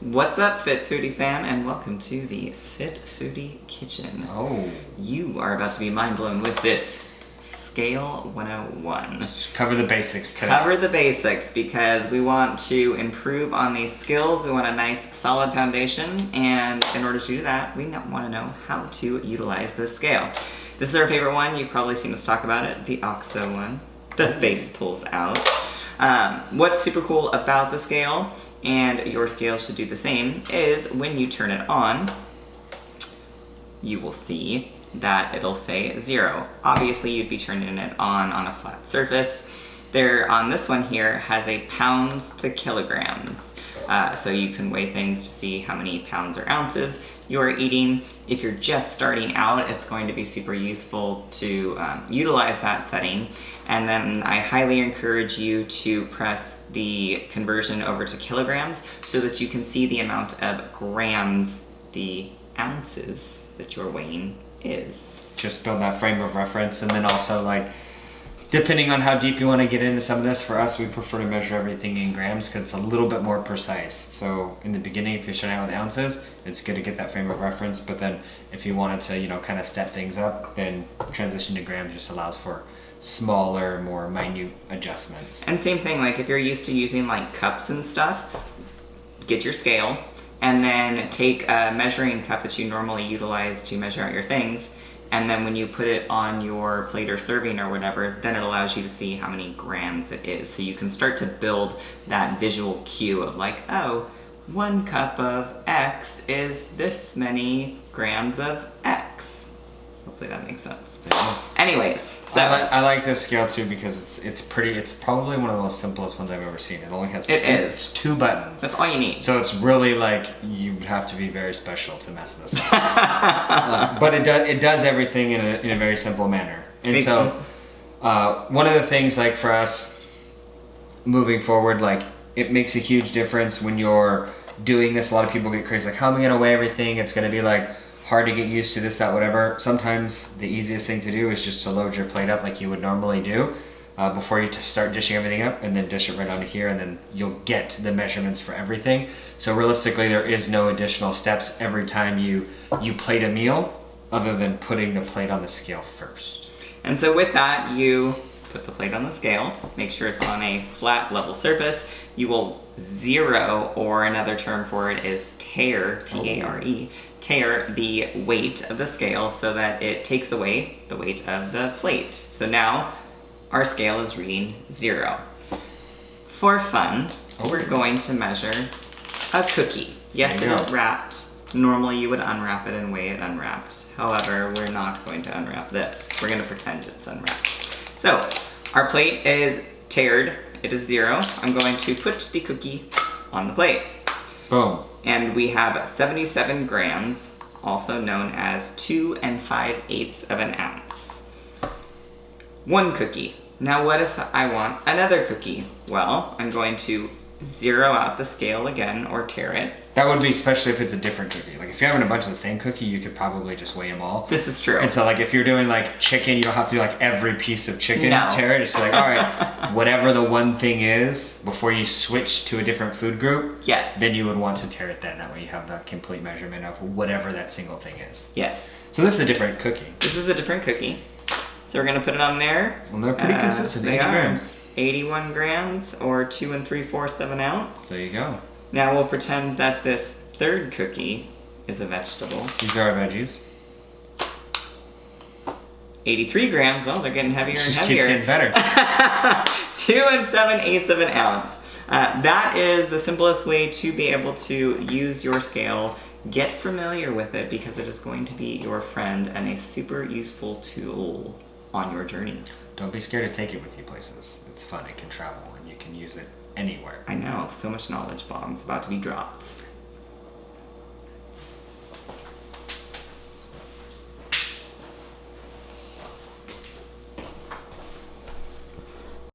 What's up, Fit Foodie fam, and welcome to the Fit Foodie Kitchen. Oh. You are about to be mind blown with this Scale 101. Cover the basics today. Cover the basics because we want to improve on these skills. We want a nice solid foundation, and in order to do that, we want to know how to utilize this scale. This is our favorite one. You've probably seen us talk about it, the OXO one. The face pulls out. What's super cool about the scale, and your scale should do the same, is when you turn it on, you will see that it'll say 0. Obviously, you'd be turning it on a flat surface. There, on this one here, has a pounds to kilograms. So you can weigh things to see how many pounds or ounces you're eating. If you're just starting out, it's going to be super useful to utilize that setting. And then I highly encourage you to press the conversion over to kilograms so that you can see the amount of grams the ounces that you're weighing is. Just build that frame of reference, and then also, like, depending on how deep you want to get into some of this, for us, we prefer to measure everything in grams because it's a little bit more precise. So in the beginning, if you're starting out with ounces, it's good to get that frame of reference. But then if you wanted to, kind of step things up, then transition to grams just allows for smaller, more minute adjustments. And same thing, like if you're used to using like cups and stuff, get your scale and then take a measuring cup that you normally utilize to measure out your things. And then when you put it on your plate or serving or whatever, then it allows you to see how many grams it is. So you can start to build that visual cue of like, oh, 1 cup of X is this many grams of X. Hopefully that makes sense. Anyways, so I like this scale too because it's probably one of the most simplest ones I've ever seen. It only has it's 2 buttons. That's all you need. So it's really like you have to be very special to mess this up. But it does everything in a very simple manner. And so one of the things, like, for us moving forward, like, it makes a huge difference when you're doing this. A lot of people get crazy, like, how am I going to weigh everything? It's going to be like hard to get used to this, that, whatever. Sometimes the easiest thing to do is just to load your plate up like you would normally do before you start dishing everything up, and then dish it right onto here, and then you'll get the measurements for everything. So realistically, there is no additional steps every time you plate a meal other than putting the plate on the scale first. And so with that, you put the plate on the scale, make sure it's on a flat level surface. You will zero, or another term for it is tare, T-A-R-E, tare the weight of the scale so that it takes away the weight of the plate. So now our scale is reading 0. For fun, we're going to measure a cookie. Yes, it is wrapped. Normally you would unwrap it and weigh it unwrapped. However, we're not going to unwrap this. We're going to pretend it's unwrapped. So our plate is tared. It is 0. I'm going to put the cookie on the plate. Boom. And we have 77 grams, also known as 2 5/8 of an ounce. 1 cookie. Now what if I want another cookie? Well, I'm going to zero out the scale again, or tare it. That would be especially if it's a different cookie. Like, if you're having a bunch of the same cookie, you could probably just weigh them all. This is true. And so, like, if you're doing, like, chicken, you don't have to do, like, every piece of chicken. No. Tare it. It's like, all right, whatever the one thing is, before you switch to a different food group, Yes. then you would want to tare it then. That way you have the complete measurement of whatever that single thing is. Yes. So this is a different cookie. This is a different cookie. So we're going to put it on there. Well, they're pretty consistent. They 80 are. grams. 81 grams, or 2 3/4 of an ounce. There you go. Now we'll pretend that this third cookie is a vegetable. These are our veggies. 83 grams. Oh, they're getting heavier and Just heavier. keeps getting better. 2 7/8 of an ounce. That is the simplest way to be able to use your scale. Get familiar with it because it is going to be your friend and a super useful tool on your journey. Don't be scared to take it with you places. It's fun. It can travel and you can use it anywhere. I know, so much knowledge bombs about to be dropped.